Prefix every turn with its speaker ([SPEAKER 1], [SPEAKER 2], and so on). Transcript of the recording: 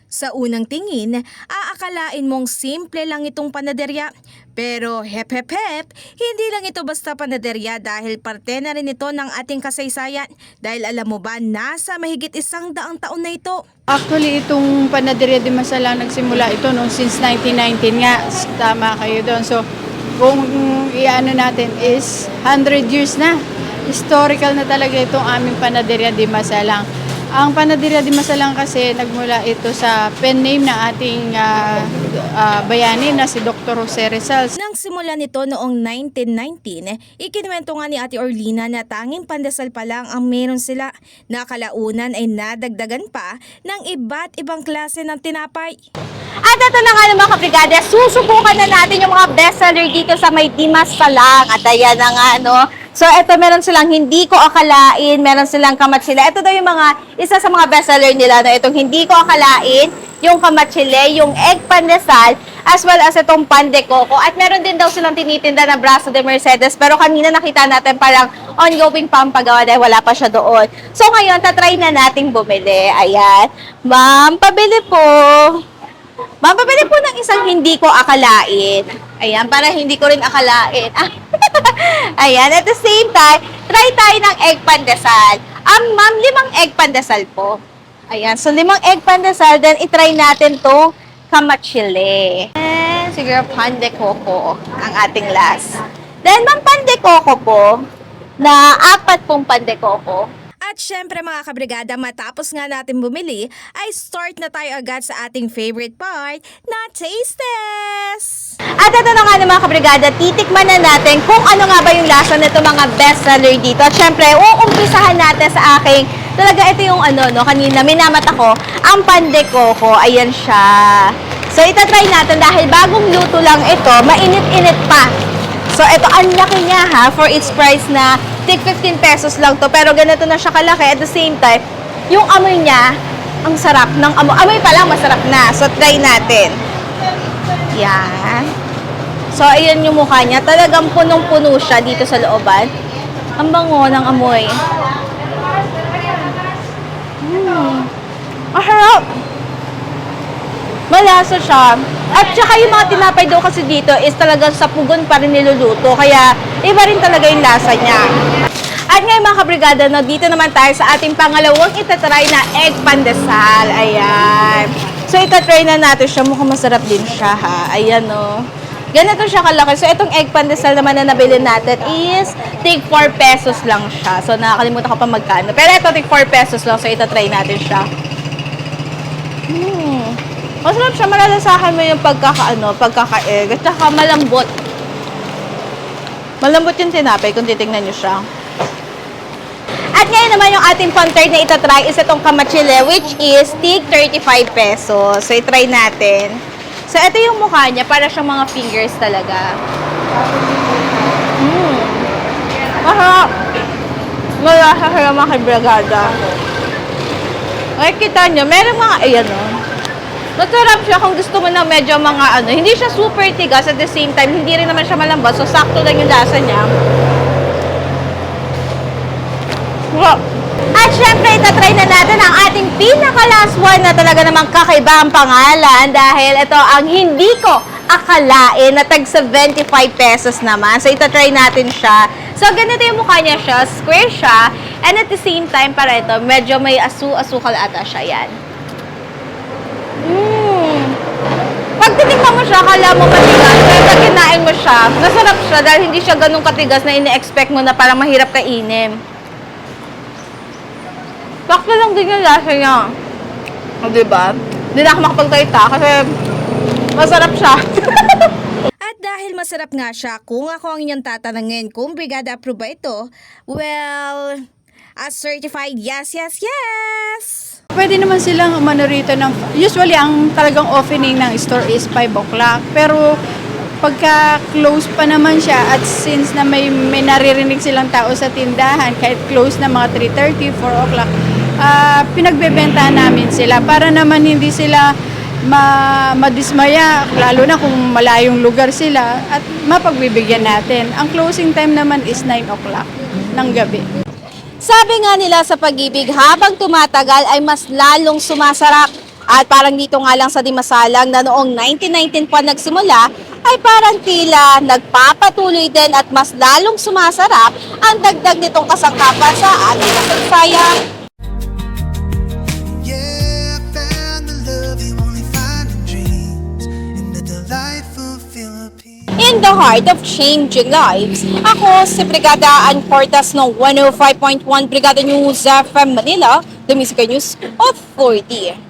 [SPEAKER 1] Sa unang tingin, aakalain mong simple lang itong panaderya. Pero hep hep hep, hindi lang ito basta panaderya dahil parte na rin ito ng ating kasaysayan. Dahil alam mo ba, nasa mahigit 100 taon na ito.
[SPEAKER 2] Actually, itong Panaderia de Masalang nagsimula ito no, since 1919 nga. Tama kayo doon. So, kung iano natin is 100 years na. Historical na talaga itong aming Panaderia de Masalang. Ang Panaderia de Masalang kasi nagmula ito sa pen name ng ating bayani na si Dr. Jose Rizal.
[SPEAKER 1] Nang simula nito noong 1919, ikinuwento nga ni Ate Orlina na tanging pandesal pa lang ang meron sila. Nakalaunan ay nadagdagan pa ng iba't ibang klase ng tinapay.
[SPEAKER 3] At ito na nga mga kabrigada, susubukan na natin yung mga bestseller dito sa may Dimasalang. At ayan na nga, no? So, ito meron silang hindi ko akalain, meron silang kamatsile. Ito daw yung isa sa mga bestseller nila, no? Itong hindi ko akalain, yung kamatsile, yung egg pandesal, as well as itong pan de coco. At meron din daw silang tinitinda na braso de Mercedes, pero kanina nakita natin parang ongoing pampagawa dahil wala pa siya doon. So, ngayon, tatry na nating bumili. Ayan. Ma'am, pabili po. Ma'am, pabili po ng isang hindi ko akalain. Ayan, para hindi ko rin akalain. Ayan, at the same time, try tayo ng egg pandesal. Ma'am, 5 egg pandesal po. Ayan, so 5 egg pandesal, then itry natin tong kamatsile. And siguro pan de coco ang ating last. Then, ma'am, pan de coco po, na 4 pong pan de coco.
[SPEAKER 1] At syempre mga kabrigada, matapos nga natin bumili, ay start na tayo agad sa ating favorite part na taste test!
[SPEAKER 3] At ito na nga mga kabrigada, titikman na natin kung ano nga ba yung lasa nito mga bestseller dito. At syempre, uumpisahan natin sa aking, talaga ito yung kanina, minamata ko, ang pan de coco. Ayan siya. So, itatry natin dahil bagong luto lang ito, mainit-init pa. So, ito, ang laki niya ha, for its price na tig 15 pesos lang to. Pero ganito na siya kalaki. At the same time, yung amoy niya, ang sarap ng amoy. Amoy pa lang, masarap na. So, try natin. Yan. So, ayan yung mukha niya. Talagang punong-puno siya dito sa looban. Ang bango ng amoy. Ang harap. Malasa siya. At saka yung mga tinapay daw kasi dito is talagang sa pugon pa rin niluluto. Kaya iba rin talaga yung lasa niya. At ngayon mga kabrigada, no, dito naman tayo sa ating pangalawang itatry na egg pandesal. Ayan. So itatry na natin siya. Mukhang masarap din siya ha. Ayan no. Ganito siya kalaki. So itong egg pandesal naman na nabili natin is tig 4 pesos lang siya. So nakakalimutan ko pa magkano. Pero ito tig 4 pesos lang. So itatry natin siya. Masarap siya, malalasahan mo yung pagkaka-egg, at saka malambot. Malambot yung tinapay kung titingnan nyo siya. At ngayon naman yung ating pang-third na itatry is itong kamatsile, which is tig 35 pesos. So, itry natin. So, ito yung mukha niya, para siyang mga fingers talaga. Masarap. Malasa siya mga kabrigada. Kita nyo, meron mga, ayan o. Masarap siya kung gusto mo na medyo mga hindi siya super tigas at the same time, hindi rin naman siya malambot. So, sakto lang yung lasa niya. At syempre, itatry na natin ang ating pinaka-last one na talaga namang kakaiba ang pangalan dahil ito ang hindi ko akalain na tag 75 pesos naman. So, itatry natin siya. So, ganito yung mukha niya siya. Square siya. And at the same time, para ito, medyo may asukal ata siya. Yan. Pag tinikman mo siya, akala mo matigas. Pero pag kinain mo siya, masarap siya dahil hindi siya ganun katigas na ini-expect mo na parang mahirap kainin. Sakto lang din yung lasa niya. O, diba? Hindi na ako makapagtayta kasi masarap siya.
[SPEAKER 1] At dahil masarap nga siya, kung ako ang inyong tatanungin kung brigada approve ba ito, well, a certified yes, yes, yes!
[SPEAKER 2] Pwede naman silang umano rito ng, usually ang talagang opening ng store is 5 o'clock. Pero pagka close pa naman siya at since na may naririnig silang tao sa tindahan, kahit close na mga 3:30, 4 o'clock, pinagbebentahan namin sila para naman hindi sila madismaya, lalo na kung malayong lugar sila at mapagbibigyan natin. Ang closing time naman is 9 o'clock ng gabi.
[SPEAKER 3] Sabi nga nila sa pag-ibig, habang tumatagal ay mas lalong sumasarap. At parang dito nga lang sa Dimasalang na noong 1919 pa nagsimula, ay parang tila nagpapatuloy din at mas lalong sumasarap ang dagdag nitong kasangkapan sa ating kasaysayan.
[SPEAKER 4] Yeah, I found the love you only find in dreams in the delightful Philippines.
[SPEAKER 3] In the heart of changing lives, ako si Brigada Ann Portas ng 105.1 Brigada News FM Manila, the Music News Authority.